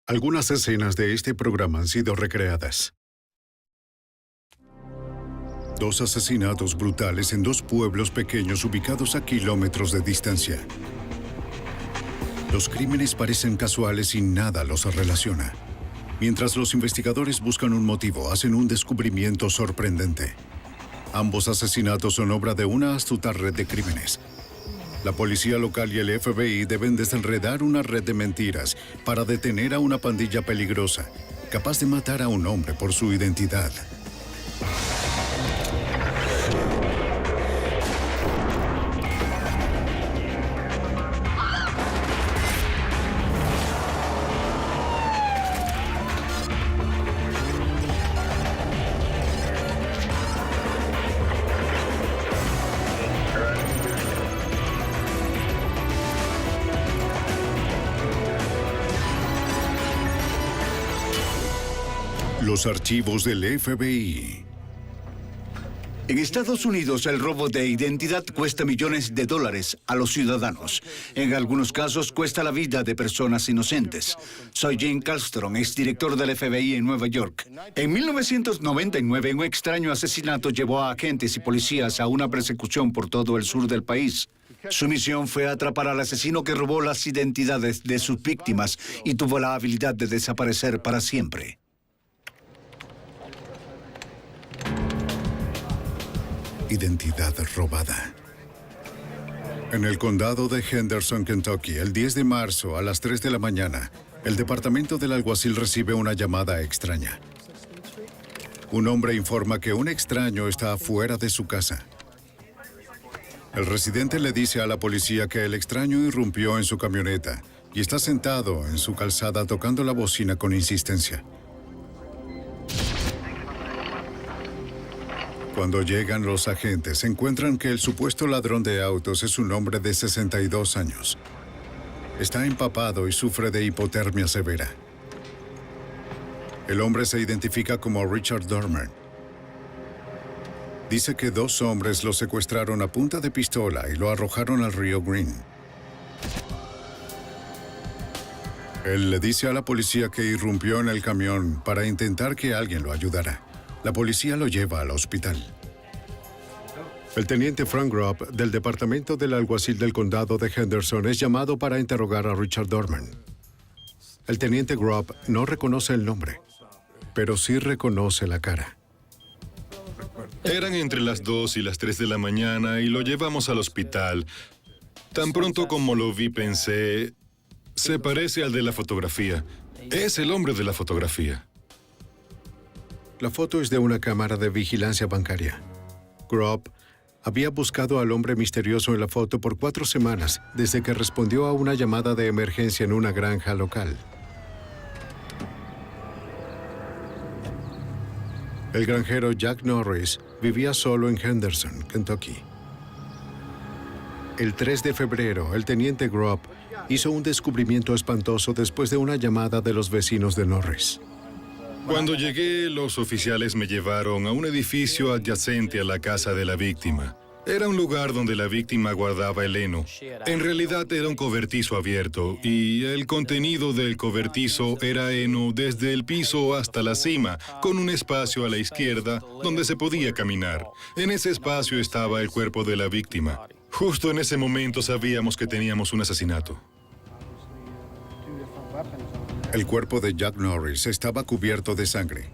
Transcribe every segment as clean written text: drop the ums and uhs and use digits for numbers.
Algunas escenas de este programa han sido recreadas. Dos asesinatos brutales en dos pueblos pequeños ubicados a kilómetros de distancia. Los crímenes parecen casuales y nada los relaciona. Mientras los investigadores buscan un motivo, hacen un descubrimiento sorprendente. Ambos asesinatos son obra de una astuta red de crímenes. La policía local y el FBI deben desenredar una red de mentiras para detener a una pandilla peligrosa, capaz de matar a un hombre por su identidad. Los archivos del FBI. En Estados Unidos, el robo de identidad cuesta millones de dólares a los ciudadanos. En algunos casos, cuesta la vida de personas inocentes. Soy Jim Kallstrom, exdirector del FBI en Nueva York. En 1999, un extraño asesinato llevó a agentes y policías a una persecución por todo el sur del país. Su misión fue atrapar al asesino que robó las identidades de sus víctimas y tuvo la habilidad de desaparecer para siempre. Identidad robada. En el condado de Henderson, Kentucky, el 10 de marzo a las 3 de la mañana, el departamento del alguacil recibe una llamada extraña. Un hombre informa que un extraño está afuera de su casa. El residente le dice a la policía que el extraño irrumpió en su camioneta y está sentado en su calzada tocando la bocina con insistencia. Cuando llegan los agentes, encuentran que el supuesto ladrón de autos es un hombre de 62 años. Está empapado y sufre de hipotermia severa. El hombre se identifica como Richard Dorman. Dice que dos hombres lo secuestraron a punta de pistola y lo arrojaron al río Green. Él le dice a la policía que irrumpió en el camión para intentar que alguien lo ayudara. La policía lo lleva al hospital. El teniente Frank Grob, del departamento del alguacil del condado de Henderson, es llamado para interrogar a Richard Dorman. El teniente Grob no reconoce el nombre, pero sí reconoce la cara. Eran entre las 2 y las 3 de la mañana y lo llevamos al hospital. Tan pronto como lo vi pensé, se parece al de la fotografía. Es el hombre de la fotografía. La foto es de una cámara de vigilancia bancaria. Grob había buscado al hombre misterioso en la foto por 4 semanas, desde que respondió a una llamada de emergencia en una granja local. El granjero Jack Norris vivía solo en Henderson, Kentucky. El 3 de febrero, el teniente Grob hizo un descubrimiento espantoso después de una llamada de los vecinos de Norris. Cuando llegué, los oficiales me llevaron a un edificio adyacente a la casa de la víctima. Era un lugar donde la víctima guardaba el heno. En realidad era un cobertizo abierto y el contenido del cobertizo era heno desde el piso hasta la cima, con un espacio a la izquierda donde se podía caminar. En ese espacio estaba el cuerpo de la víctima. Justo en ese momento sabíamos que teníamos un asesinato. El cuerpo de Jack Norris estaba cubierto de sangre.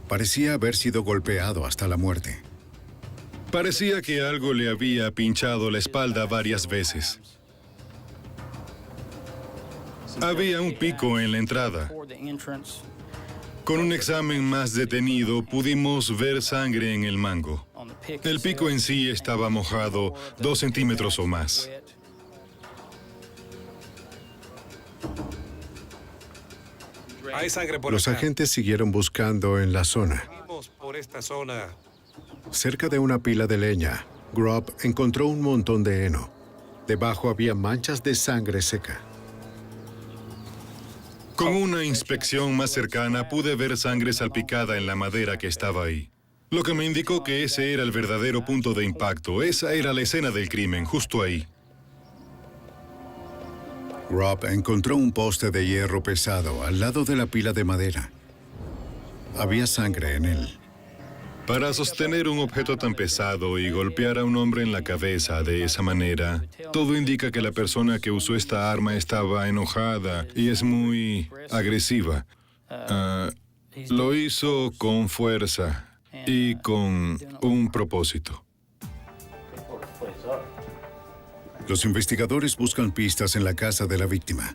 Parecía haber sido golpeado hasta la muerte. Parecía que algo le había pinchado la espalda varias veces. Había un pico en la entrada. Con un examen más detenido, pudimos ver sangre en el mango. El pico en sí estaba mojado 2 centímetros o más. Hay sangre por Los acá. agentes siguieron buscando en la zona. Vamos por esta zona. Cerca de una pila de leña, Grob encontró un montón de heno. Debajo había manchas de sangre seca. Con una inspección más cercana pude ver sangre salpicada en la madera que estaba ahí. Lo que me indicó que ese era el verdadero punto de impacto. Esa era la escena del crimen, justo ahí. Rob encontró un poste de hierro pesado al lado de la pila de madera. Había sangre en él. Para sostener un objeto tan pesado y golpear a un hombre en la cabeza de esa manera, todo indica que la persona que usó esta arma estaba enojada y es muy agresiva. Lo hizo con fuerza y con un propósito. Los investigadores buscan pistas en la casa de la víctima.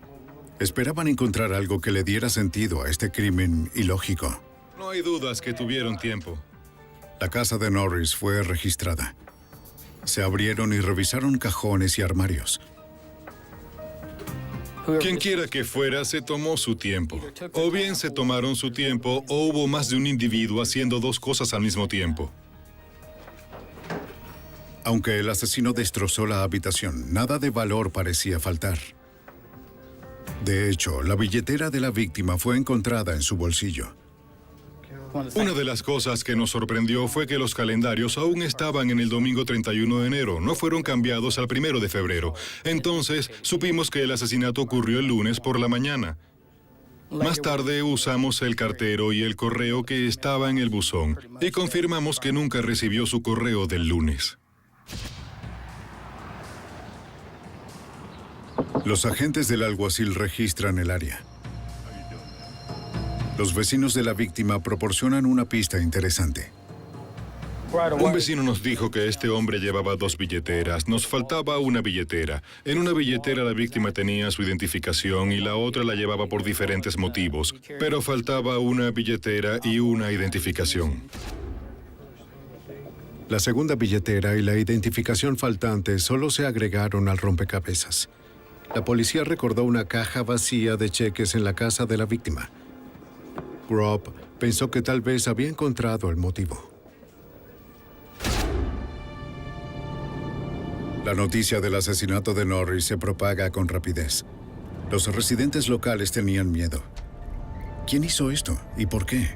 Esperaban encontrar algo que le diera sentido a este crimen ilógico. No hay dudas que tuvieron tiempo. La casa de Norris fue registrada. Se abrieron y revisaron cajones y armarios. Quien quiera que fuera, se tomó su tiempo. O bien se tomaron su tiempo, o hubo más de un individuo haciendo dos cosas al mismo tiempo. Aunque el asesino destrozó la habitación, nada de valor parecía faltar. De hecho, la billetera de la víctima fue encontrada en su bolsillo. Una de las cosas que nos sorprendió fue que los calendarios aún estaban en el domingo 31 de enero, no fueron cambiados al 1 de febrero. Entonces, supimos que el asesinato ocurrió el lunes por la mañana. Más tarde usamos el cartero y el correo que estaba en el buzón y confirmamos que nunca recibió su correo del lunes. Los agentes del alguacil registran el área. Los vecinos de la víctima proporcionan una pista interesante. Un vecino nos dijo que este hombre llevaba 2 billeteras. Nos faltaba una billetera. En una billetera la víctima tenía su identificación y la otra la llevaba por diferentes motivos. Pero faltaba una billetera y una identificación. La segunda billetera y la identificación faltante solo se agregaron al rompecabezas. La policía recordó una caja vacía de cheques en la casa de la víctima. Grob pensó que tal vez había encontrado el motivo. La noticia del asesinato de Norris se propaga con rapidez. Los residentes locales tenían miedo. ¿Quién hizo esto y por qué?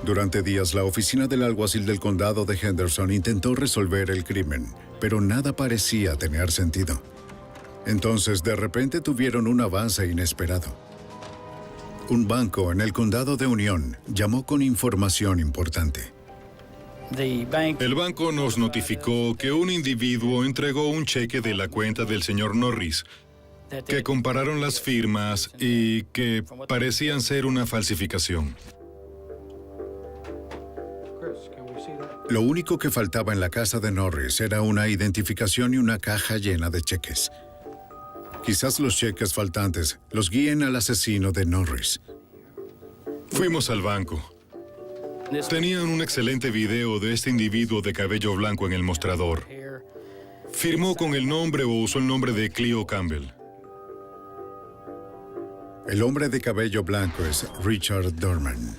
Durante días, la oficina del alguacil del condado de Henderson intentó resolver el crimen, pero nada parecía tener sentido. Entonces, de repente tuvieron un avance inesperado. Un banco en el condado de Unión llamó con información importante. El banco nos notificó que un individuo entregó un cheque de la cuenta del señor Norris, que compararon las firmas y que parecían ser una falsificación. Lo único que faltaba en la casa de Norris era una identificación y una caja llena de cheques. Quizás los cheques faltantes los guíen al asesino de Norris. Fuimos al banco. Tenían un excelente video de este individuo de cabello blanco en el mostrador. Firmó con el nombre o usó el nombre de Cleo Campbell. El hombre de cabello blanco es Richard Dorman.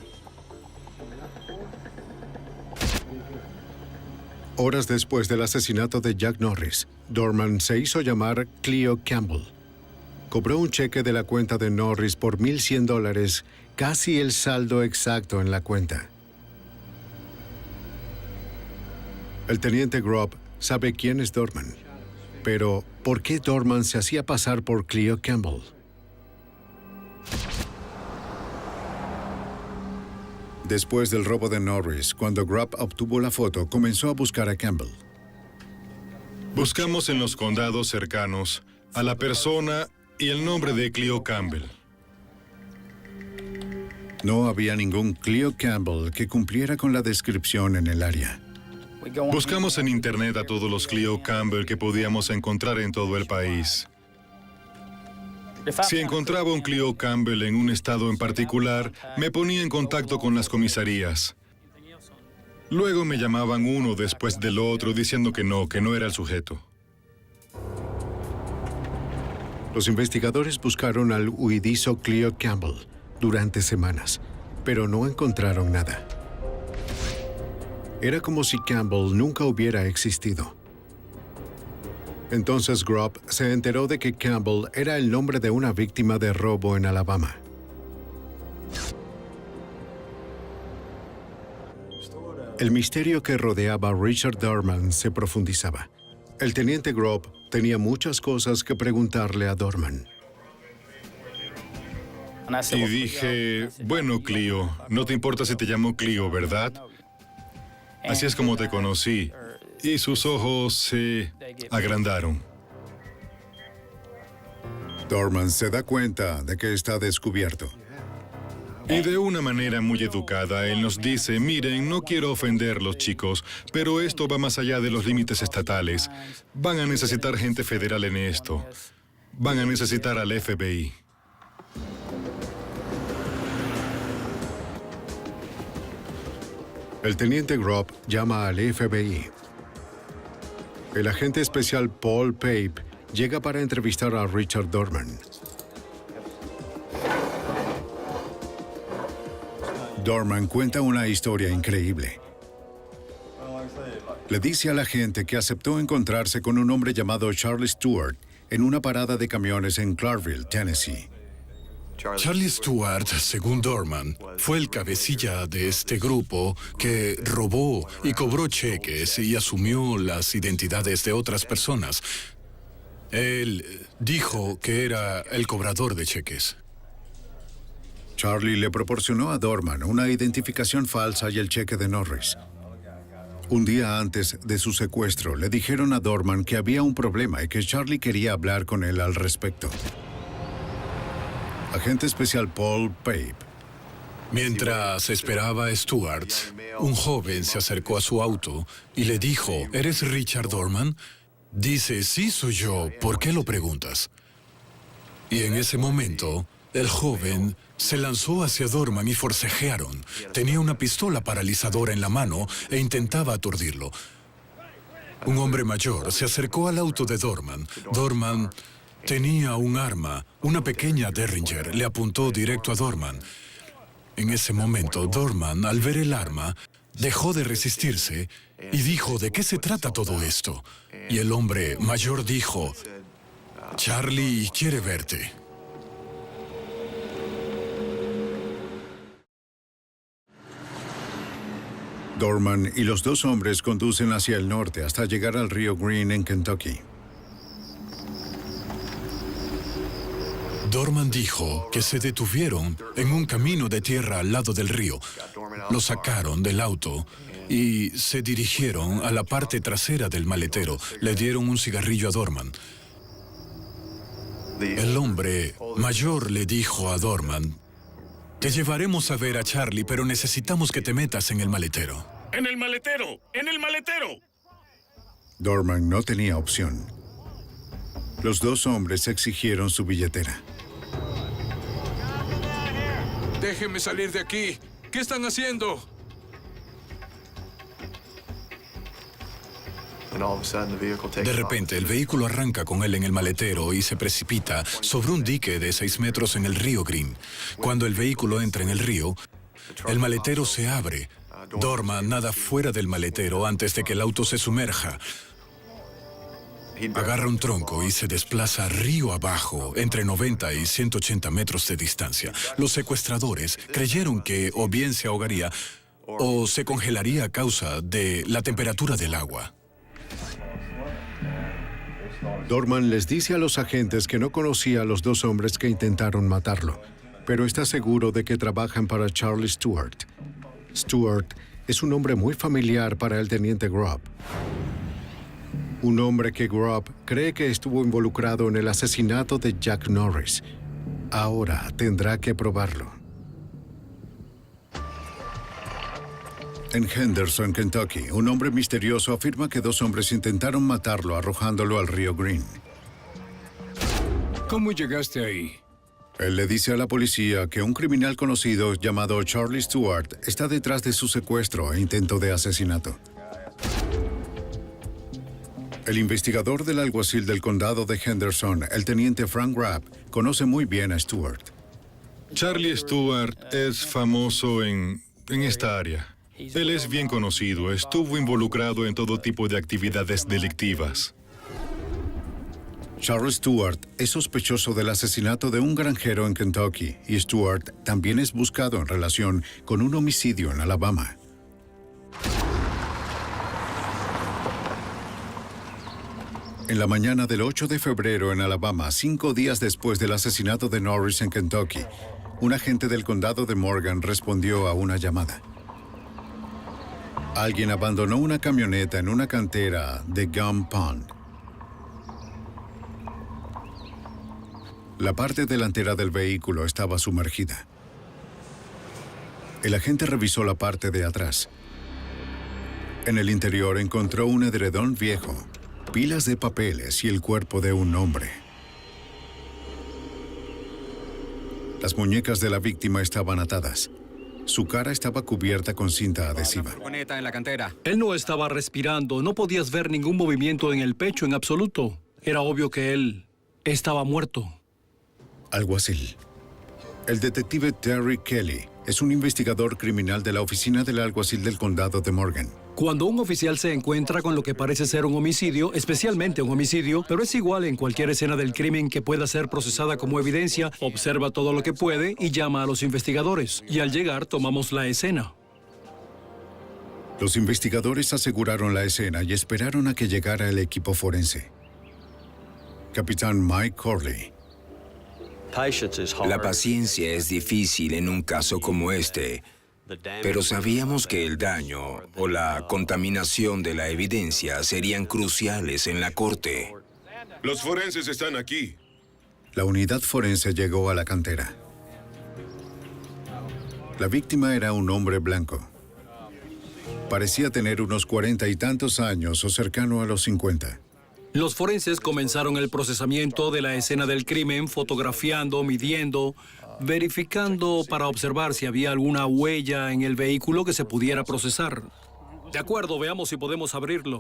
Horas después del asesinato de Jack Norris, Dorman se hizo llamar Cleo Campbell. Cobró un cheque de la cuenta de Norris por $1,100, casi el saldo exacto en la cuenta. El teniente Grob sabe quién es Dorman, pero ¿por qué Dorman se hacía pasar por Cleo Campbell? Después del robo de Norris, cuando Grob obtuvo la foto, comenzó a buscar a Campbell. Buscamos en los condados cercanos a la persona y el nombre de Cleo Campbell. No había ningún Cleo Campbell que cumpliera con la descripción en el área. Buscamos en internet a todos los Cleo Campbell que podíamos encontrar en todo el país. Si encontraba un Cleo Campbell en un estado en particular, me ponía en contacto con las comisarías. Luego me llamaban uno después del otro diciendo que no era el sujeto. Los investigadores buscaron al huidizo Cleo Campbell durante semanas, pero no encontraron nada. Era como si Campbell nunca hubiera existido. Entonces Grob se enteró de que Campbell era el nombre de una víctima de robo en Alabama. El misterio que rodeaba a Richard Dorman se profundizaba. El teniente Grob Tenía muchas cosas que preguntarle a Dorman. Y dije, bueno, Cleo, no te importa si te llamo Cleo, ¿verdad? Así es como te conocí. Y sus ojos se agrandaron. Dorman se da cuenta de que está descubierto. Y de una manera muy educada, él nos dice, miren, no quiero ofenderlos, chicos, pero esto va más allá de los límites estatales. Van a necesitar gente federal en esto. Van a necesitar al FBI. El teniente Grob llama al FBI. El agente especial Paul Pape llega para entrevistar a Richard Dorman. Dorman cuenta una historia increíble. Le dice a la gente que aceptó encontrarse con un hombre llamado Charlie Stewart en una parada de camiones en Clarkville, Tennessee. Charlie Stewart, según Dorman, fue el cabecilla de este grupo que robó y cobró cheques y asumió las identidades de otras personas. Él dijo que era el cobrador de cheques. Charlie le proporcionó a Dorman una identificación falsa y el cheque de Norris. Un día antes de su secuestro, le dijeron a Dorman que había un problema y que Charlie quería hablar con él al respecto. Agente especial Paul Pape. Mientras esperaba a Stewart, un joven se acercó a su auto y le dijo, ¿eres Richard Dorman? Dice, sí, soy yo. ¿Por qué lo preguntas? Y en ese momento, el joven se lanzó hacia Dorman y forcejearon. Tenía una pistola paralizadora en la mano e intentaba aturdirlo. Un hombre mayor se acercó al auto de Dorman. Dorman tenía un arma, una pequeña Derringer. Le apuntó directo a Dorman. En ese momento, Dorman, al ver el arma, dejó de resistirse y dijo, ¿de qué se trata todo esto? Y el hombre mayor dijo, Charlie quiere verte. Dorman y los dos hombres conducen hacia el norte hasta llegar al río Green en Kentucky. Dorman dijo que se detuvieron en un camino de tierra al lado del río. Lo sacaron del auto y se dirigieron a la parte trasera del maletero. Le dieron un cigarrillo a Dorman. El hombre mayor le dijo a Dorman, te llevaremos a ver a Charlie, pero necesitamos que te metas en el maletero. ¡En el maletero! ¡En el maletero! Dorman no tenía opción. Los dos hombres exigieron su billetera. ¡Déjenme salir de aquí! ¿Qué están haciendo? De repente, el vehículo arranca con él en el maletero y se precipita sobre un dique de 6 metros en el río Green. Cuando el vehículo entra en el río, el maletero se abre. Dorman nada fuera del maletero antes de que el auto se sumerja. Agarra un tronco y se desplaza río abajo, entre 90 y 180 metros de distancia. Los secuestradores creyeron que o bien se ahogaría o se congelaría a causa de la temperatura del agua. Dorman les dice a los agentes que no conocía a los dos hombres que intentaron matarlo, pero está seguro de que trabajan para Charlie Stewart. Stewart es un hombre muy familiar para el teniente Grob. Un hombre que Grob cree que estuvo involucrado en el asesinato de Jack Norris. Ahora tendrá que probarlo. En Henderson, Kentucky, un hombre misterioso afirma que dos hombres intentaron matarlo arrojándolo al río Green. ¿Cómo llegaste ahí? Él le dice a la policía que un criminal conocido llamado Charlie Stewart está detrás de su secuestro e intento de asesinato. El investigador del alguacil del condado de Henderson, el teniente Frank Rapp, conoce muy bien a Stewart. Charlie Stewart es famoso en esta área. Él es bien conocido, estuvo involucrado en todo tipo de actividades delictivas. Charles Stewart es sospechoso del asesinato de un granjero en Kentucky y Stewart también es buscado en relación con un homicidio en Alabama. En la mañana del 8 de febrero en Alabama, 5 días después del asesinato de Norris en Kentucky, un agente del condado de Morgan respondió a una llamada. Alguien abandonó una camioneta en una cantera de Gum Pond. La parte delantera del vehículo estaba sumergida. El agente revisó la parte de atrás. En el interior encontró un edredón viejo, pilas de papeles y el cuerpo de un hombre. Las muñecas de la víctima estaban atadas. Su cara estaba cubierta con cinta adhesiva. En la cantera. Él no estaba respirando, no podías ver ningún movimiento en el pecho en absoluto. Era obvio que él estaba muerto. Alguacil. El detective Terry Kelly es un investigador criminal de la oficina del alguacil del condado de Morgan. Cuando un oficial se encuentra con lo que parece ser un homicidio, especialmente un homicidio, pero es igual en cualquier escena del crimen que pueda ser procesada como evidencia, observa todo lo que puede y llama a los investigadores. Y al llegar, tomamos la escena. Los investigadores aseguraron la escena y esperaron a que llegara el equipo forense. Capitán Mike Corley. La paciencia es difícil en un caso como este, pero sabíamos que el daño o la contaminación de la evidencia serían cruciales en la corte. Los forenses están aquí. La unidad forense llegó a la cantera. La víctima era un hombre blanco. Parecía tener unos 40 y tantos años o cercano a los 50. Los forenses comenzaron el procesamiento de la escena del crimen, fotografiando, midiendo, verificando para observar si había alguna huella en el vehículo que se pudiera procesar. De acuerdo, veamos si podemos abrirlo.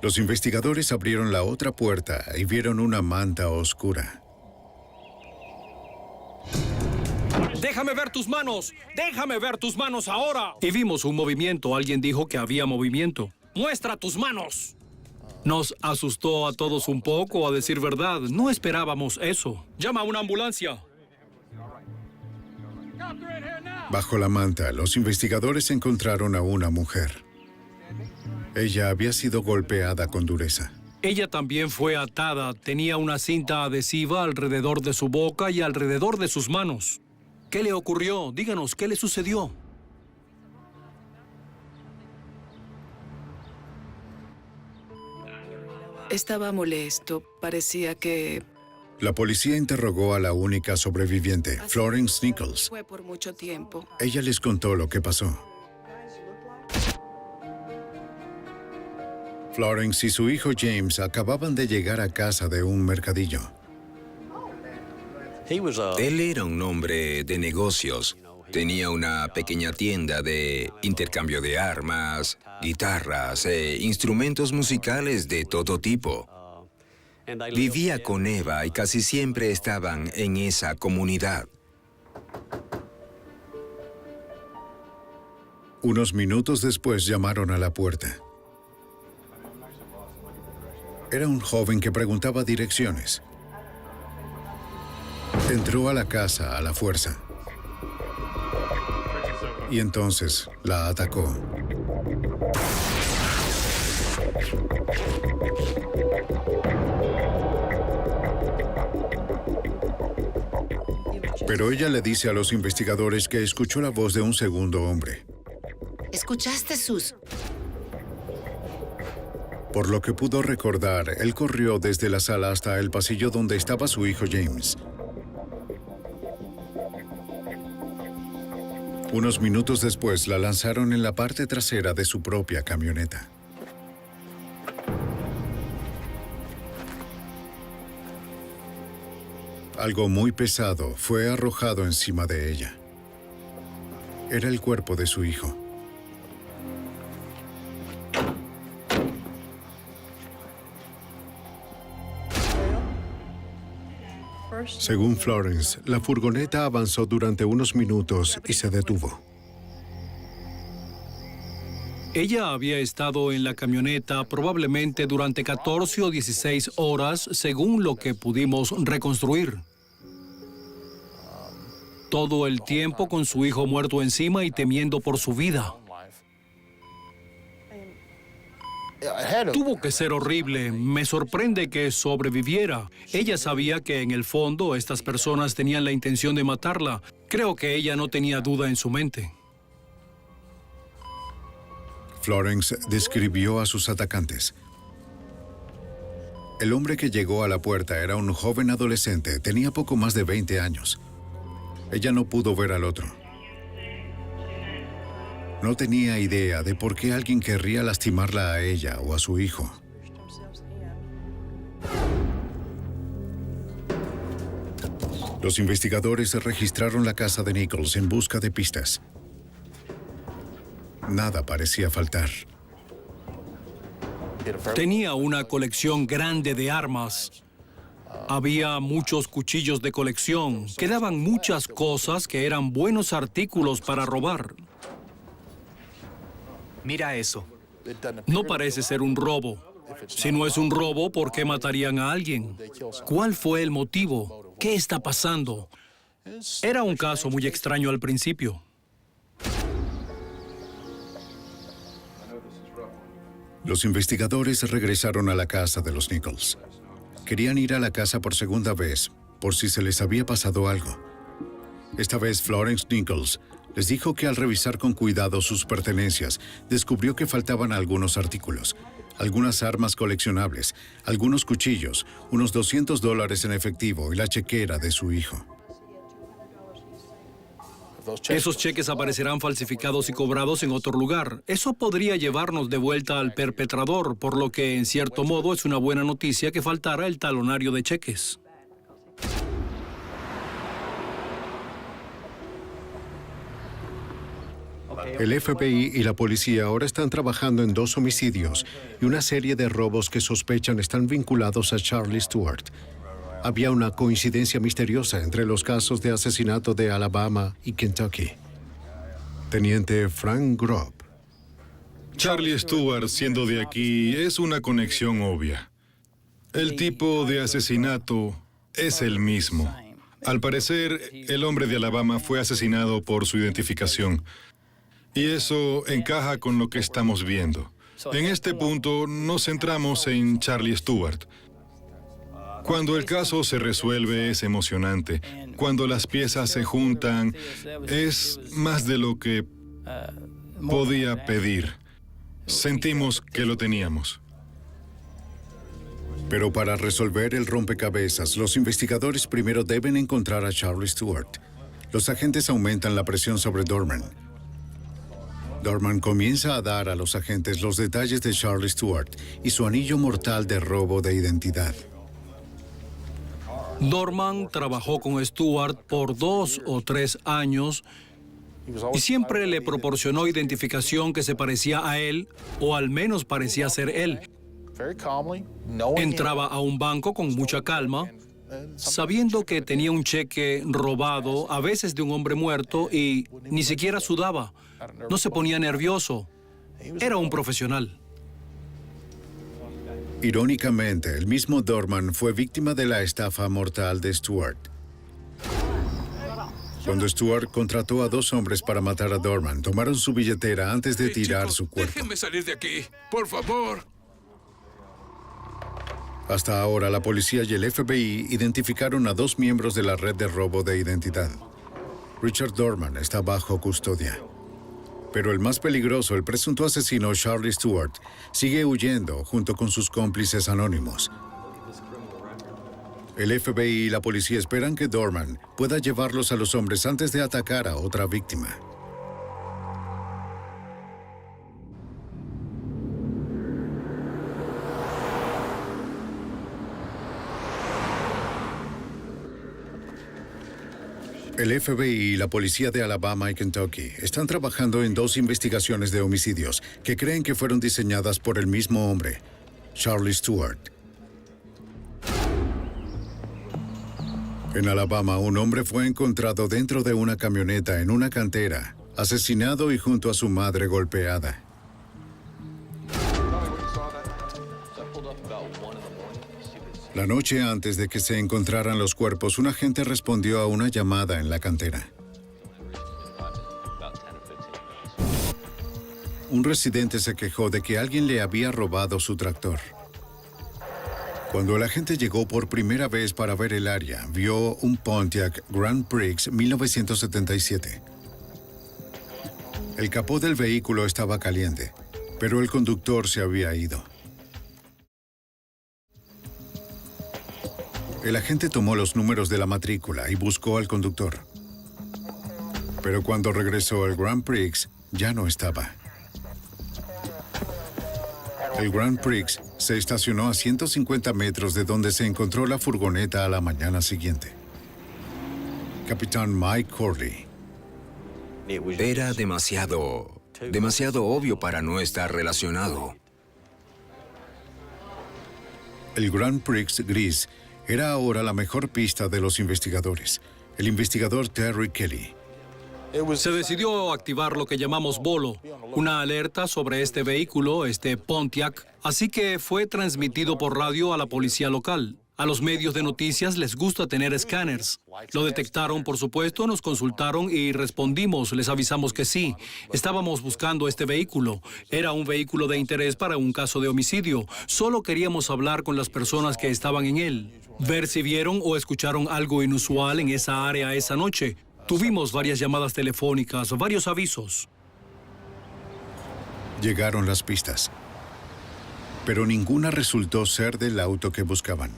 Los investigadores abrieron la otra puerta y vieron una manta oscura. ¡Déjame ver tus manos! ¡Déjame ver tus manos ahora! Y vimos un movimiento. Alguien dijo que había movimiento. ¡Muestra tus manos! Nos asustó a todos un poco, a decir verdad. No esperábamos eso. ¡Llama a una ambulancia! Bajo la manta, los investigadores encontraron a una mujer. Ella había sido golpeada con dureza. Ella también fue atada. Tenía una cinta adhesiva alrededor de su boca y alrededor de sus manos. ¿Qué le ocurrió? Díganos, ¿qué le sucedió? Estaba molesto. Parecía que La policía interrogó a la única sobreviviente, Florence Nichols. fue por mucho tiempo. Ella les contó lo que pasó. Florence y su hijo James acababan de llegar a casa de un mercadillo. Él era un hombre de negocios. Tenía una pequeña tienda de intercambio de armas, guitarras e instrumentos musicales de todo tipo. Vivía con Eva y casi siempre estaban en esa comunidad. Unos minutos después llamaron a la puerta. Era un joven que preguntaba direcciones. Entró a la casa a la fuerza. Y entonces la atacó. Pero ella le dice a los investigadores que escuchó la voz de un segundo hombre. ¿Escuchaste, Sus? Por lo que pudo recordar, él corrió desde la sala hasta el pasillo donde estaba su hijo James. Unos minutos después la lanzaron en la parte trasera de su propia camioneta. Algo muy pesado fue arrojado encima de ella. Era el cuerpo de su hijo. Según Florence, la furgoneta avanzó durante unos minutos y se detuvo. Ella había estado en la camioneta probablemente durante 14 o 16 horas, según lo que pudimos reconstruir. Todo el tiempo con su hijo muerto encima y temiendo por su vida. Tuvo que ser horrible. Me sorprende que sobreviviera. Ella sabía que en el fondo estas personas tenían la intención de matarla. Creo que ella no tenía duda en su mente. Florence describió a sus atacantes. El hombre que llegó a la puerta era un joven adolescente, tenía poco más de 20 años. Ella no pudo ver al otro. No tenía idea de por qué alguien querría lastimarla a ella o a su hijo. Los investigadores registraron la casa de Nichols en busca de pistas. Nada parecía faltar. Tenía una colección grande de armas. Había muchos cuchillos de colección. Quedaban muchas cosas que eran buenos artículos para robar. Mira eso. No parece ser un robo. Si no es un robo, ¿por qué matarían a alguien? ¿Cuál fue el motivo? ¿Qué está pasando? Era un caso muy extraño al principio. Los investigadores regresaron a la casa de los Nichols. Querían ir a la casa por segunda vez, por si se les había pasado algo. Esta vez Florence Nichols les dijo que al revisar con cuidado sus pertenencias, descubrió que faltaban algunos artículos, algunas armas coleccionables, algunos cuchillos, unos $200 en efectivo y la chequera de su hijo. Esos cheques aparecerán falsificados y cobrados en otro lugar. Eso podría llevarnos de vuelta al perpetrador, por lo que, en cierto modo, es una buena noticia que faltara el talonario de cheques. El FBI y la policía ahora están trabajando en 2 homicidios y una serie de robos que sospechan están vinculados a Charlie Stewart. Había una coincidencia misteriosa entre los casos de asesinato de Alabama y Kentucky. Teniente Frank Grob. Charlie Stewart, siendo de aquí, es una conexión obvia. El tipo de asesinato es el mismo. Al parecer, el hombre de Alabama fue asesinado por su identificación. Y eso encaja con lo que estamos viendo. En este punto nos centramos en Charlie Stewart. Cuando el caso se resuelve es emocionante. Cuando las piezas se juntan es más de lo que podía pedir. Sentimos que lo teníamos. Pero para resolver el rompecabezas, los investigadores primero deben encontrar a Charlie Stewart. Los agentes aumentan la presión sobre Dorman. Dorman comienza a dar a los agentes los detalles de Charlie Stewart y su anillo mortal de robo de identidad. Dorman trabajó con Stewart por 2 o 3 años y siempre le proporcionó identificación que se parecía a él, o al menos parecía ser él. Entraba a un banco con mucha calma, sabiendo que tenía un cheque robado, a veces de un hombre muerto, y ni siquiera sudaba. No se ponía nervioso. Era un profesional. Irónicamente, el mismo Dorman fue víctima de la estafa mortal de Stewart. Cuando Stewart contrató a 2 hombres para matar a Dorman, tomaron su billetera antes de tirar chicos, su cuerpo. Déjenme salir de aquí, por favor. Hasta ahora, la policía y el FBI identificaron a 2 miembros de la red de robo de identidad. Richard Dorman está bajo custodia. Pero el más peligroso, el presunto asesino Charlie Stewart, sigue huyendo junto con sus cómplices anónimos. El FBI y la policía esperan que Dorman pueda llevarlos a los hombres antes de atacar a otra víctima. El FBI y la policía de Alabama y Kentucky están trabajando en 2 investigaciones de homicidios que creen que fueron diseñadas por el mismo hombre, Charlie Stewart. En Alabama, un hombre fue encontrado dentro de una camioneta en una cantera, asesinado y junto a su madre golpeada. La noche antes de que se encontraran los cuerpos, un agente respondió a una llamada en la cantera. un residente se quejó de que alguien le había robado su tractor. Cuando el agente llegó por primera vez para ver el área, vio un Pontiac Grand Prix 1977. El capó del vehículo estaba caliente, pero el conductor se había ido. El agente tomó los números de la matrícula y buscó al conductor. Pero cuando regresó el Grand Prix, ya no estaba. El Grand Prix se estacionó a 150 metros de donde se encontró la furgoneta a la mañana siguiente. Capitán Mike Corley. Era demasiado obvio para no estar relacionado. El Grand Prix gris era ahora la mejor pista de los investigadores. El investigador Terry Kelly. Se decidió activar lo que llamamos bolo, una alerta sobre este vehículo, este Pontiac, así que fue transmitido por radio a la policía local. A los medios de noticias les gusta tener escáneres. Lo detectaron, por supuesto, nos consultaron y respondimos, les avisamos que sí. Estábamos buscando este vehículo. Era un vehículo de interés para un caso de homicidio. Solo queríamos hablar con las personas que estaban en él, ver si vieron o escucharon algo inusual en esa área esa noche. Tuvimos varias llamadas telefónicas, varios avisos. Llegaron las pistas, pero ninguna resultó ser del auto que buscaban.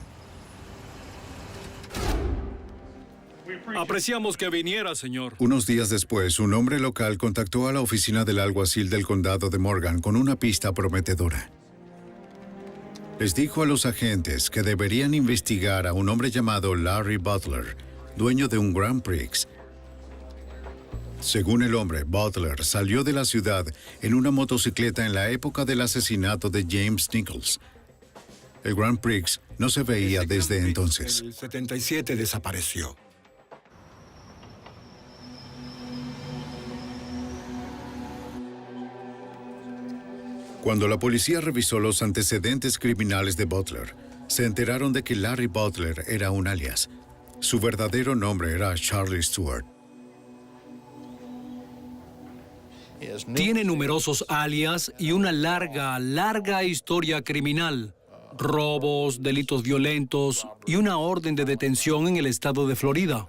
Apreciamos que viniera, señor. Unos días después, un hombre local contactó a la oficina del alguacil del condado de Morgan con una pista prometedora. Les dijo a los agentes que deberían investigar a un hombre llamado Larry Butler, dueño de un Grand Prix. Según el hombre, Butler salió de la ciudad en una motocicleta en la época del asesinato de James Nichols. El Grand Prix no se veía desde entonces. El 77 desapareció. Cuando la policía revisó los antecedentes criminales de Butler, se enteraron de que Larry Butler era un alias. Su verdadero nombre era Charlie Stewart. Tiene numerosos alias y una larga historia criminal. Robos, delitos violentos y una orden de detención en el estado de Florida.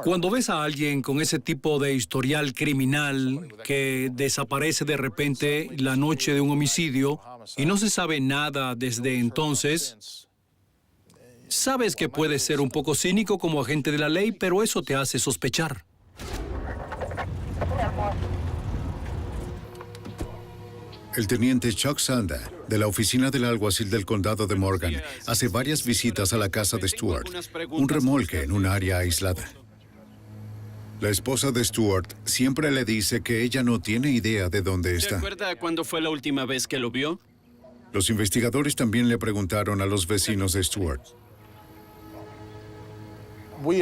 Cuando ves a alguien con ese tipo de historial criminal que desaparece de repente la noche de un homicidio y no se sabe nada desde entonces, sabes que puedes ser un poco cínico como agente de la ley, pero eso te hace sospechar. El teniente Chuck Sanda, de la oficina del alguacil del condado de Morgan, hace varias visitas a la casa de Stewart, un remolque en un área aislada. La esposa de Stewart siempre le dice que ella no tiene idea de dónde está. ¿Recuerda cuándo fue la última vez que lo vio? Los investigadores también le preguntaron a los vecinos de Stewart.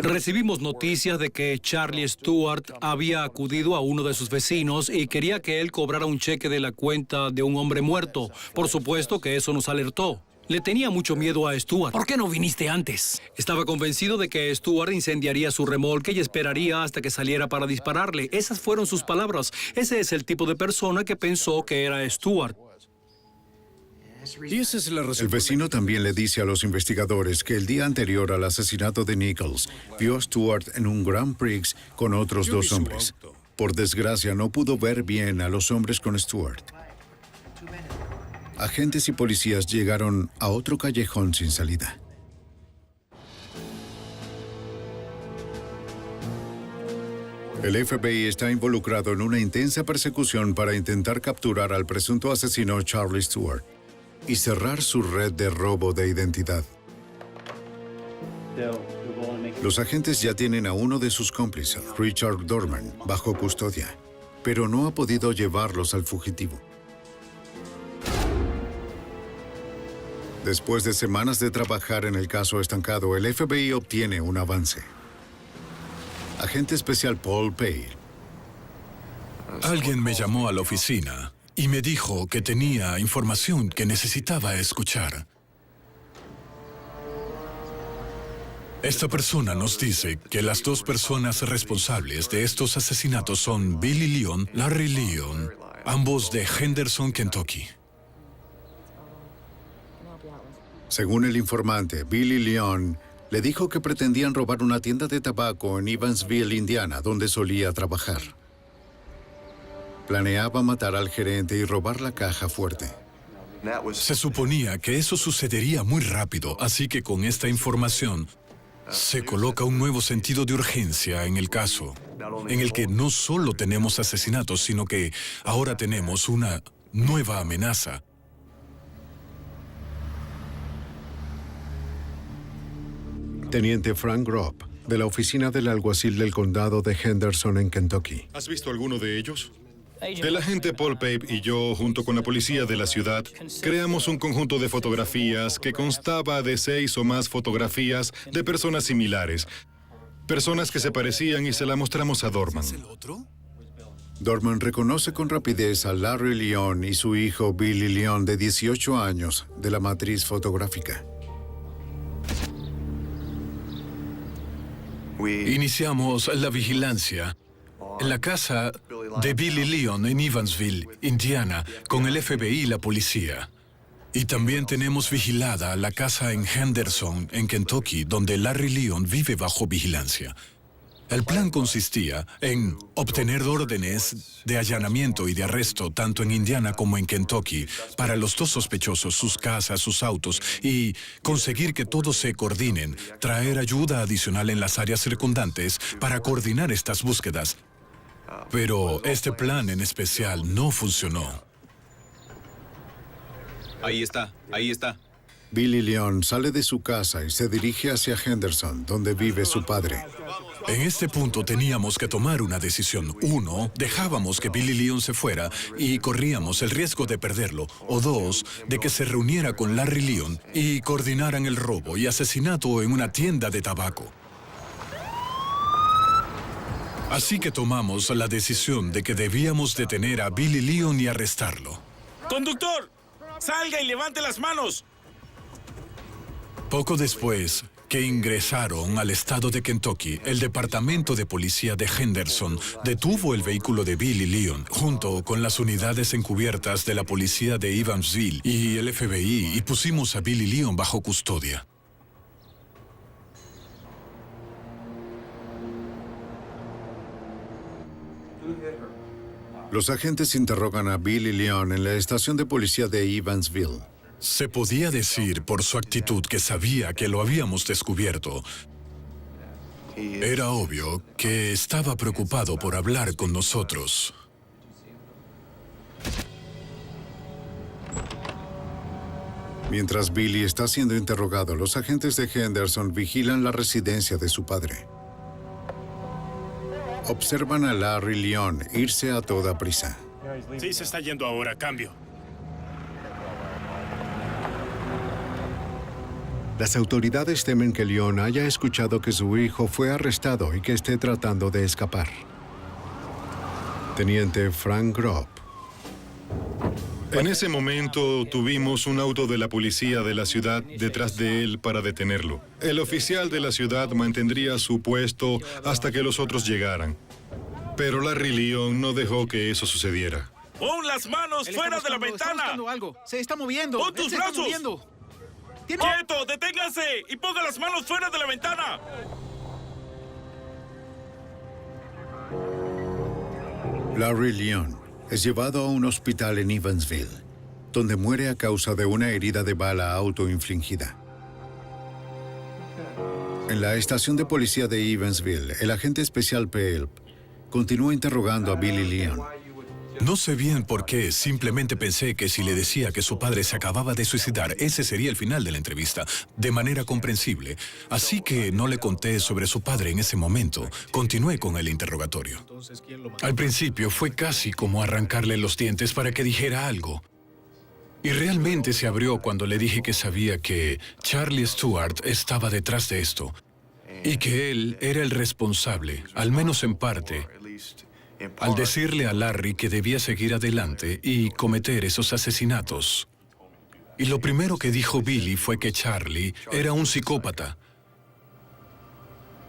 Recibimos noticias de que Charlie Stewart había acudido a uno de sus vecinos y quería que él cobrara un cheque de la cuenta de un hombre muerto. Por supuesto que eso nos alertó. Le tenía mucho miedo a Stewart. ¿Por qué no viniste antes? Estaba convencido de que Stewart incendiaría su remolque y esperaría hasta que saliera para dispararle. Esas fueron sus palabras. Ese es el tipo de persona que pensó que era Stewart. Y esa es la razón. El vecino también le dice a los investigadores que el día anterior al asesinato de Nichols, vio a Stewart en un Grand Prix con otros dos hombres. Por desgracia, no pudo ver bien a los hombres con Stewart. Agentes y policías llegaron a otro callejón sin salida. El FBI está involucrado en una intensa persecución para intentar capturar al presunto asesino Charlie Stewart y cerrar su red de robo de identidad. Los agentes ya tienen a uno de sus cómplices, Richard Dorman, bajo custodia, pero no ha podido llevarlos al fugitivo. Después de semanas de trabajar en el caso estancado, el FBI obtiene un avance. Agente especial Paul Pale. Alguien me llamó a la oficina y me dijo que tenía información que necesitaba escuchar. Esta persona nos dice que las dos personas responsables de estos asesinatos son Billy Leon, Larry Leon, ambos de Henderson, Kentucky. Según el informante, Billy Leon le dijo que pretendían robar una tienda de tabaco en Evansville, Indiana, donde solía trabajar. Planeaba matar al gerente y robar la caja fuerte. Se suponía que eso sucedería muy rápido, así que con esta información se coloca un nuevo sentido de urgencia en el caso, en el que no solo tenemos asesinatos, sino que ahora tenemos una nueva amenaza. Teniente Frank Gropp, de la oficina del alguacil del condado de Henderson en Kentucky. ¿Has visto alguno de ellos? El agente Paul Pape y yo, junto con la policía de la ciudad, creamos un conjunto de fotografías que constaba de 6 o más fotografías de personas similares. Personas que se parecían y se la mostramos a Dorman. Dorman reconoce con rapidez a Larry Leon y su hijo Billy Leon, de 18 años, de la matriz fotográfica. Iniciamos la vigilancia en la casa de Billy Leon en Evansville, Indiana, con el FBI y la policía. Y también tenemos vigilada la casa en Henderson, en Kentucky, donde Larry Leon vive bajo vigilancia. El plan consistía en obtener órdenes de allanamiento y de arresto tanto en Indiana como en Kentucky para los dos sospechosos, sus casas, sus autos, y conseguir que todos se coordinen, traer ayuda adicional en las áreas circundantes para coordinar estas búsquedas. Pero este plan en especial no funcionó. Ahí está, ahí está. Billy Leon sale de su casa y se dirige hacia Henderson, donde vive su padre. En este punto teníamos que tomar una decisión. 1, dejábamos que Billy Leon se fuera y corríamos el riesgo de perderlo. O 2, de que se reuniera con Larry Leon y coordinaran el robo y asesinato en una tienda de tabaco. Así que tomamos la decisión de que debíamos detener a Billy Leon y arrestarlo. ¡Conductor! ¡Salga y levante las manos! Poco después que ingresaron al estado de Kentucky, el departamento de policía de Henderson detuvo el vehículo de Billy Leon junto con las unidades encubiertas de la policía de Evansville y el FBI y pusimos a Billy Leon bajo custodia. Los agentes interrogan a Billy Leon en la estación de policía de Evansville. Se podía decir por su actitud que sabía que lo habíamos descubierto. Era obvio que estaba preocupado por hablar con nosotros. Mientras Billy está siendo interrogado, los agentes de Henderson vigilan la residencia de su padre. Observan a Larry Leon irse a toda prisa. Sí, se está yendo ahora, cambio. Las autoridades temen que Leon haya escuchado que su hijo fue arrestado y que esté tratando de escapar. Teniente Frank Gropp. En ese momento tuvimos un auto de la policía de la ciudad detrás de él para detenerlo. El oficial de la ciudad mantendría su puesto hasta que los otros llegaran. Pero Larry Leon no dejó que eso sucediera. ¡Pon las manos fuera de la ventana! Algo. Se está moviendo. ¡Pon tus brazos! ¡Quieto! ¡Deténganse! ¡Y ponga las manos fuera de la ventana! Larry Leon es llevado a un hospital en Evansville, donde muere a causa de una herida de bala autoinfligida. En la estación de policía de Evansville, el agente especial Pelp continúa interrogando a Billy Leon. No sé bien por qué, simplemente pensé que si le decía que su padre se acababa de suicidar, ese sería el final de la entrevista, de manera comprensible. Así que no le conté sobre su padre en ese momento. Continué con el interrogatorio. Al principio fue casi como arrancarle los dientes para que dijera algo. Y realmente se abrió cuando le dije que sabía que Charlie Stewart estaba detrás de esto y que él era el responsable, al menos en parte, al decirle a Larry que debía seguir adelante y cometer esos asesinatos. Y lo primero que dijo Billy fue que Charlie era un psicópata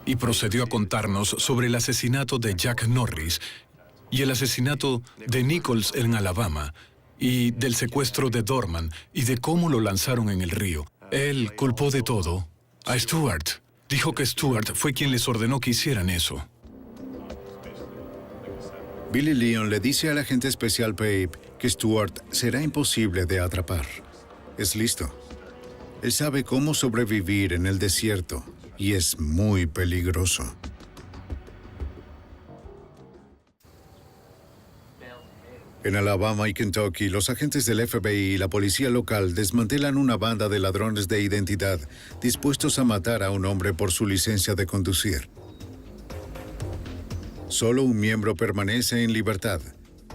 y procedió a contarnos sobre el asesinato de Jack Norris y el asesinato de Nichols en Alabama y del secuestro de Dorman y de cómo lo lanzaron en el río. Él culpó de todo a Stewart. Dijo que Stewart fue quien les ordenó que hicieran eso. Billy Leon le dice al agente especial Pape que Stewart será imposible de atrapar. Es listo. Él sabe cómo sobrevivir en el desierto y es muy peligroso. En Alabama y Kentucky, los agentes del FBI y la policía local desmantelan una banda de ladrones de identidad dispuestos a matar a un hombre por su licencia de conducir. Solo un miembro permanece en libertad,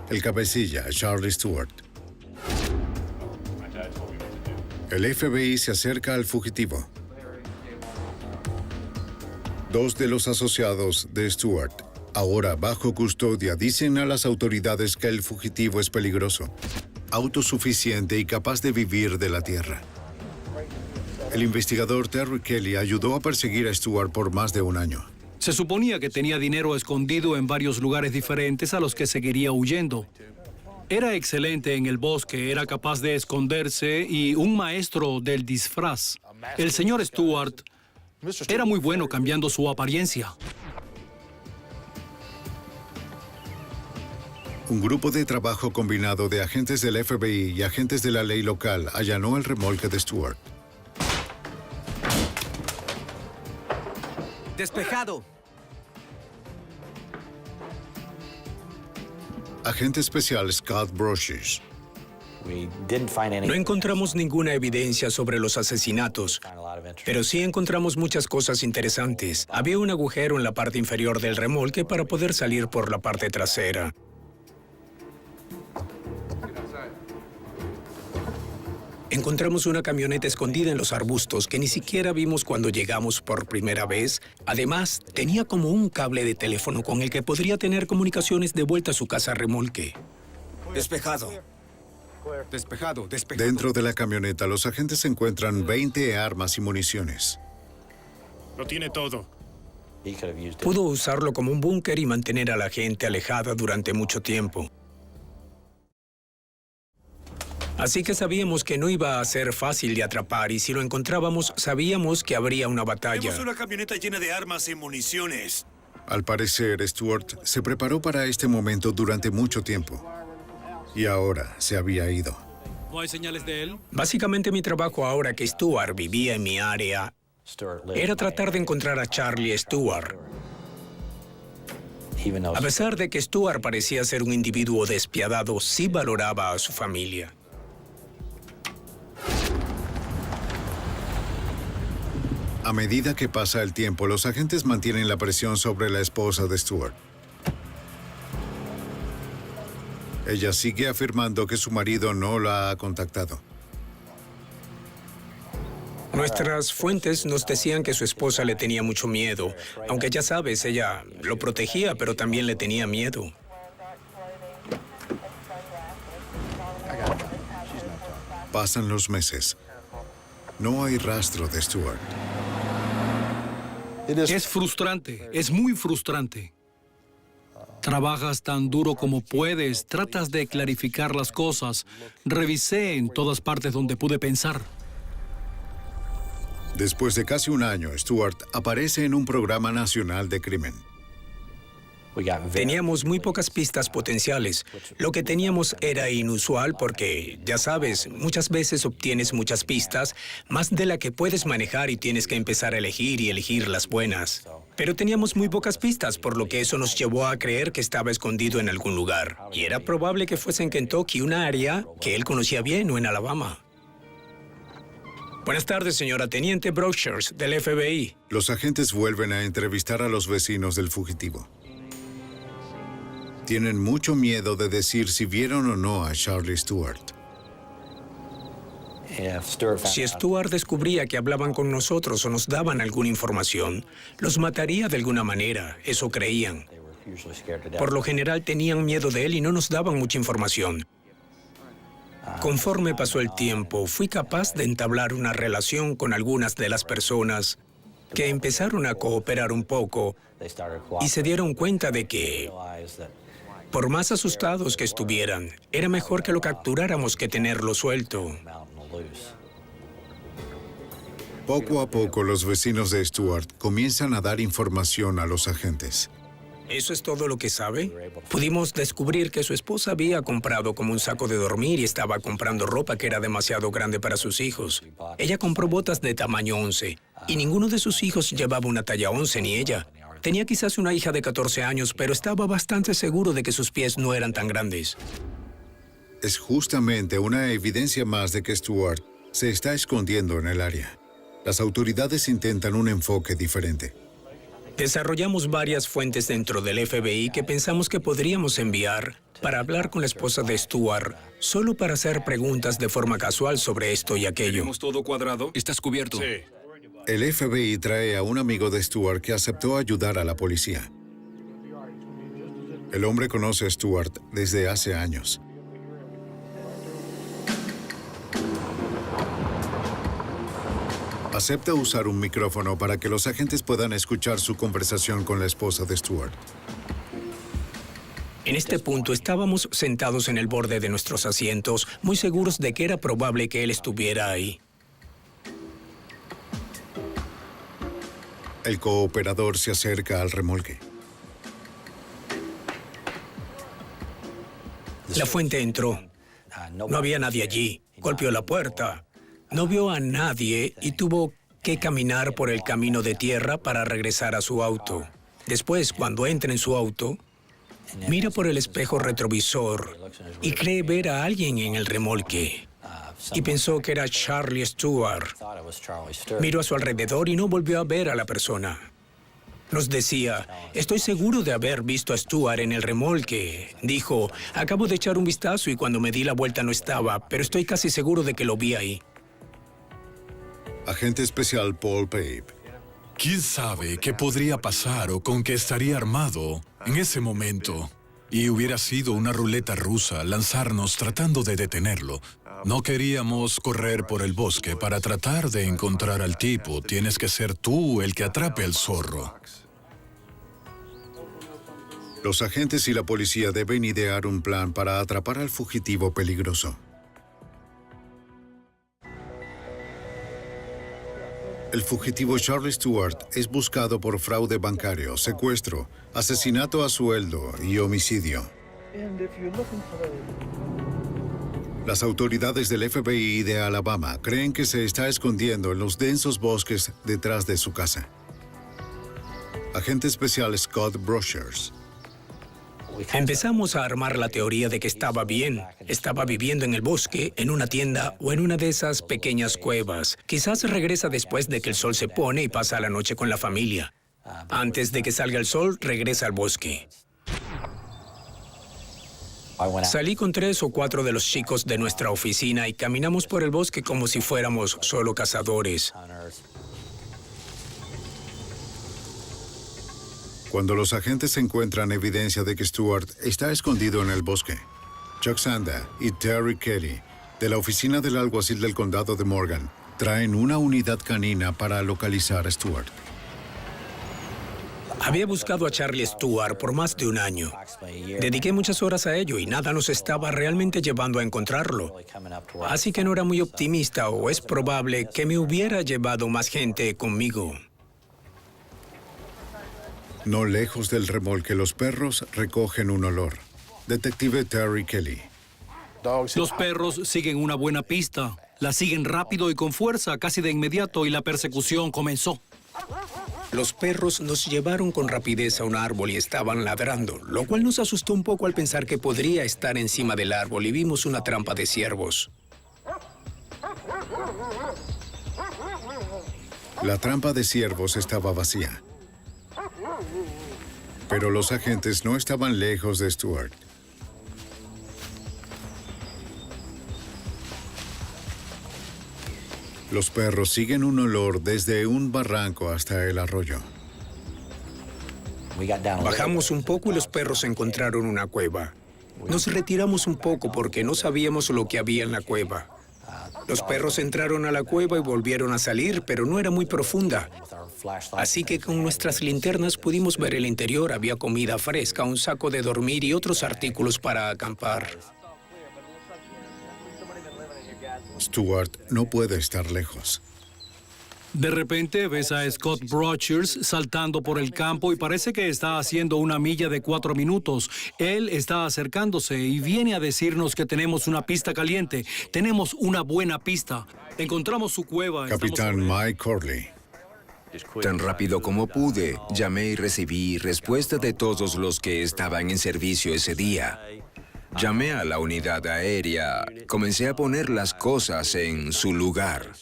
el cabecilla, Charlie Stewart. El FBI se acerca al fugitivo. Dos de los asociados de Stewart, ahora bajo custodia, dicen a las autoridades que el fugitivo es peligroso, autosuficiente y capaz de vivir de la tierra. El investigador Terry Kelly ayudó a perseguir a Stewart por más de un año. Se suponía que tenía dinero escondido en varios lugares diferentes a los que seguiría huyendo. Era excelente en el bosque, era capaz de esconderse y un maestro del disfraz. El señor Stewart era muy bueno cambiando su apariencia. Un grupo de trabajo combinado de agentes del FBI y agentes de la ley local allanó el remolque de Stewart. Despejado. Agente especial Scott Brocious. No encontramos ninguna evidencia sobre los asesinatos, pero sí encontramos muchas cosas interesantes. Había un agujero en la parte inferior del remolque para poder salir por la parte trasera. Encontramos una camioneta escondida en los arbustos que ni siquiera vimos cuando llegamos por primera vez. Además, tenía como un cable de teléfono con el que podría tener comunicaciones de vuelta a su casa remolque. Despejado. Despejado, despejado. Dentro de la camioneta, los agentes encuentran 20 armas y municiones. Lo tiene todo. Pudo usarlo como un búnker y mantener a la gente alejada durante mucho tiempo. Así que sabíamos que no iba a ser fácil de atrapar y si lo encontrábamos, sabíamos que habría una batalla. Tenemos una camioneta llena de armas y municiones. Al parecer, Stewart se preparó para este momento durante mucho tiempo. Y ahora se había ido. ¿No hay señales de él? Básicamente mi trabajo ahora que Stewart vivía en mi área era tratar de encontrar a Charlie Stewart. A pesar de que Stewart parecía ser un individuo despiadado, sí valoraba a su familia. A medida que pasa el tiempo, los agentes mantienen la presión sobre la esposa de Stewart. Ella sigue afirmando que su marido no la ha contactado. Nuestras fuentes nos decían que su esposa le tenía mucho miedo. Aunque ya sabes, ella lo protegía, pero también le tenía miedo. Pasan los meses. No hay rastro de Stewart. Es frustrante, es muy frustrante. Trabajas tan duro como puedes, tratas de clarificar las cosas. Revisé en todas partes donde pude pensar. Después de casi un año, Stewart aparece en un programa nacional de crimen. Teníamos muy pocas pistas potenciales. Lo que teníamos era inusual porque, ya sabes, muchas veces obtienes muchas pistas, más de la que puedes manejar y tienes que empezar a elegir y elegir las buenas. Pero teníamos muy pocas pistas, por lo que eso nos llevó a creer que estaba escondido en algún lugar. Y era probable que fuese en Kentucky, una área que él conocía bien, o en Alabama. Buenas tardes, señora Teniente Brocious, del FBI. Los agentes vuelven a entrevistar a los vecinos del fugitivo. Tienen mucho miedo de decir si vieron o no a Charlie Stewart. Si Stewart descubría que hablaban con nosotros o nos daban alguna información, los mataría de alguna manera, eso creían. Por lo general tenían miedo de él y no nos daban mucha información. Conforme pasó el tiempo, fui capaz de entablar una relación con algunas de las personas que empezaron a cooperar un poco y se dieron cuenta de que, por más asustados que estuvieran, era mejor que lo capturáramos que tenerlo suelto. Poco a poco, los vecinos de Stuart comienzan a dar información a los agentes. ¿Eso es todo lo que sabe? Pudimos descubrir que su esposa había comprado como un saco de dormir y estaba comprando ropa que era demasiado grande para sus hijos. Ella compró botas de tamaño 11 y ninguno de sus hijos llevaba una talla 11 ni ella. Tenía quizás una hija de 14 años, pero estaba bastante seguro de que sus pies no eran tan grandes. Es justamente una evidencia más de que Stuart se está escondiendo en el área. Las autoridades intentan un enfoque diferente. Desarrollamos varias fuentes dentro del FBI que pensamos que podríamos enviar para hablar con la esposa de Stuart, solo para hacer preguntas de forma casual sobre esto y aquello. ¿Tenemos todo cuadrado? ¿Estás cubierto? Sí. El FBI trae a un amigo de Stuart que aceptó ayudar a la policía. El hombre conoce a Stuart desde hace años. Acepta usar un micrófono para que los agentes puedan escuchar su conversación con la esposa de Stuart. En este punto estábamos sentados en el borde de nuestros asientos, muy seguros de que era probable que él estuviera ahí. El cooperador se acerca al remolque. La fuente entró. No había nadie allí. Golpeó la puerta. No vio a nadie y tuvo que caminar por el camino de tierra para regresar a su auto. Después, cuando entra en su auto, mira por el espejo retrovisor y cree ver a alguien en el remolque. Y pensó que era Charlie Stuart. Miró a su alrededor y no volvió a ver a la persona. Nos decía, estoy seguro de haber visto a Stuart en el remolque. Dijo, acabo de echar un vistazo y cuando me di la vuelta no estaba, pero estoy casi seguro de que lo vi ahí. Agente especial Paul Pape. ¿Quién sabe qué podría pasar o con qué estaría armado en ese momento? Y hubiera sido una ruleta rusa lanzarnos tratando de detenerlo. No queríamos correr por el bosque para tratar de encontrar al tipo. Tienes que ser tú el que atrape al zorro. Los agentes y la policía deben idear un plan para atrapar al fugitivo peligroso. El fugitivo Charlie Stuart es buscado por fraude bancario, secuestro, asesinato a sueldo y homicidio. Las autoridades del FBI de Alabama creen que se está escondiendo en los densos bosques detrás de su casa. Agente especial Scott Brochers. Empezamos a armar la teoría de que estaba bien. Estaba viviendo en el bosque, en una tienda o en una de esas pequeñas cuevas. Quizás regresa después de que el sol se pone y pasa la noche con la familia. Antes de que salga el sol, regresa al bosque. Salí con 3 o 4 de los chicos de nuestra oficina y caminamos por el bosque como si fuéramos solo cazadores. Cuando los agentes encuentran evidencia de que Stuart está escondido en el bosque, Chuck Sanda y Terry Kelly, de la oficina del alguacil del condado de Morgan, traen una unidad canina para localizar a Stuart. Había buscado a Charlie Stuart por más de un año. Dediqué muchas horas a ello y nada nos estaba realmente llevando a encontrarlo. Así que no era muy optimista o es probable que me hubiera llevado más gente conmigo. No lejos del remolque, los perros recogen un olor. Detective Terry Kelly. Los perros siguen una buena pista. La siguen rápido y con fuerza, casi de inmediato, y la persecución comenzó. Los perros nos llevaron con rapidez a un árbol y estaban ladrando, lo cual nos asustó un poco al pensar que podría estar encima del árbol y vimos una trampa de ciervos. La trampa de ciervos estaba vacía. Pero los agentes no estaban lejos de Stuart. Los perros siguen un olor desde un barranco hasta el arroyo. Bajamos un poco y los perros encontraron una cueva. Nos retiramos un poco porque no sabíamos lo que había en la cueva. Los perros entraron a la cueva y volvieron a salir, pero no era muy profunda. Así que con nuestras linternas pudimos ver el interior. Había comida fresca, un saco de dormir y otros artículos para acampar. Stewart no puede estar lejos. De repente ves a Scott Brochers saltando por el campo y parece que está haciendo una milla de 4 minutos. Él está acercándose y viene a decirnos que tenemos una pista caliente. Tenemos una buena pista. Encontramos su cueva. Capitán Mike Corley. Tan rápido como pude, llamé y recibí respuesta de todos los que estaban en servicio ese día. Llamé a la unidad aérea, comencé a poner las cosas en su lugar.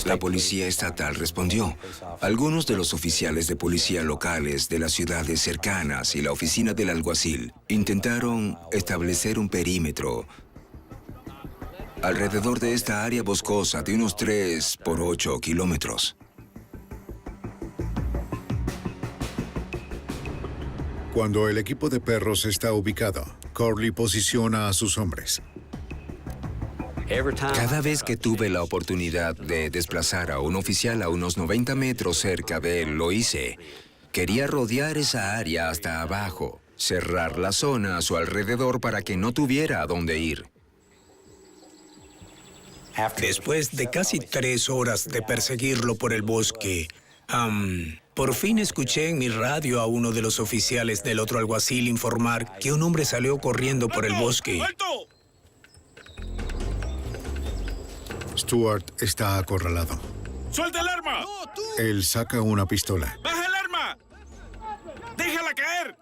La policía estatal respondió. Algunos de los oficiales de policía locales de las ciudades cercanas y la oficina del alguacil intentaron establecer un perímetro alrededor de esta área boscosa de unos 3 por 8 kilómetros. Cuando el equipo de perros está ubicado, Corley posiciona a sus hombres. Cada vez que tuve la oportunidad de desplazar a un oficial a unos 90 metros cerca de él, lo hice. Quería rodear esa área hasta abajo, cerrar la zona a su alrededor para que no tuviera a dónde ir. Después de casi 3 horas de perseguirlo por el bosque, por fin escuché en mi radio a uno de los oficiales del otro alguacil informar que un hombre salió corriendo por el bosque. Stewart está acorralado. ¡Suelta el arma! Él saca una pistola. ¡Baja el arma! ¡Déjala caer!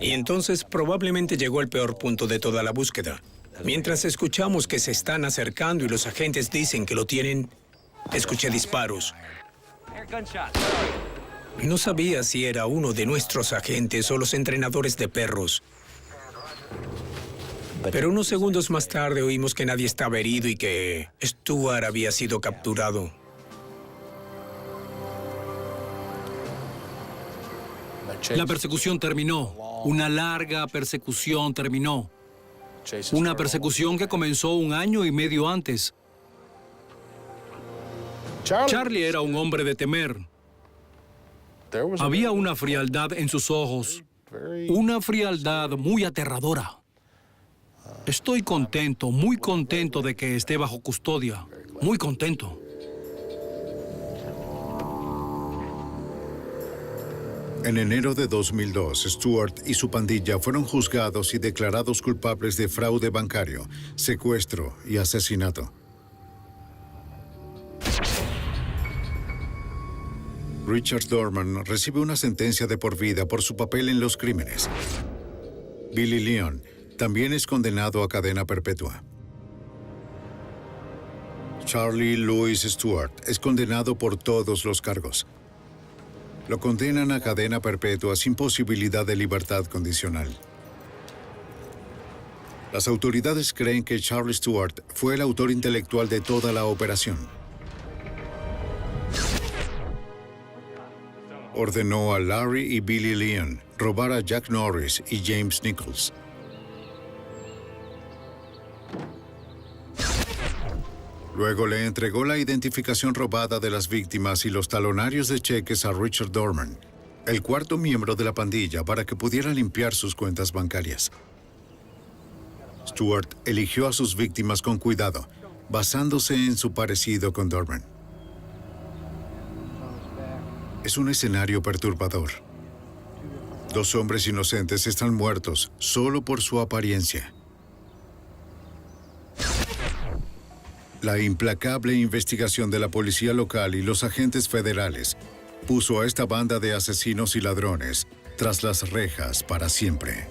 Y entonces probablemente llegó el peor punto de toda la búsqueda. Mientras escuchamos que se están acercando y los agentes dicen que lo tienen, escuché disparos. No sabía si era uno de nuestros agentes o los entrenadores de perros. Pero unos segundos más tarde oímos que nadie estaba herido y que Stewart había sido capturado. La persecución terminó. Una larga persecución terminó. Una persecución que comenzó 1 año y medio antes. Charlie era un hombre de temer. Había una frialdad en sus ojos. Una frialdad muy aterradora. Estoy contento, muy contento de que esté bajo custodia. Muy contento. En enero de 2002, Stewart y su pandilla fueron juzgados y declarados culpables de fraude bancario, secuestro y asesinato. Richard Dorman recibe una sentencia de por vida por su papel en los crímenes. Billy Leon también es condenado a cadena perpetua. Charlie Louis Stewart es condenado por todos los cargos. Lo condenan a cadena perpetua sin posibilidad de libertad condicional. Las autoridades creen que Charlie Stewart fue el autor intelectual de toda la operación. Ordenó a Larry y Billy Leon robar a Jack Norris y James Nichols. Luego le entregó la identificación robada de las víctimas y los talonarios de cheques a Richard Dorman, el cuarto miembro de la pandilla, para que pudiera limpiar sus cuentas bancarias. Stewart eligió a sus víctimas con cuidado, basándose en su parecido con Dorman. Es un escenario perturbador. 2 hombres inocentes están muertos solo por su apariencia. La implacable investigación de la policía local y los agentes federales puso a esta banda de asesinos y ladrones tras las rejas para siempre.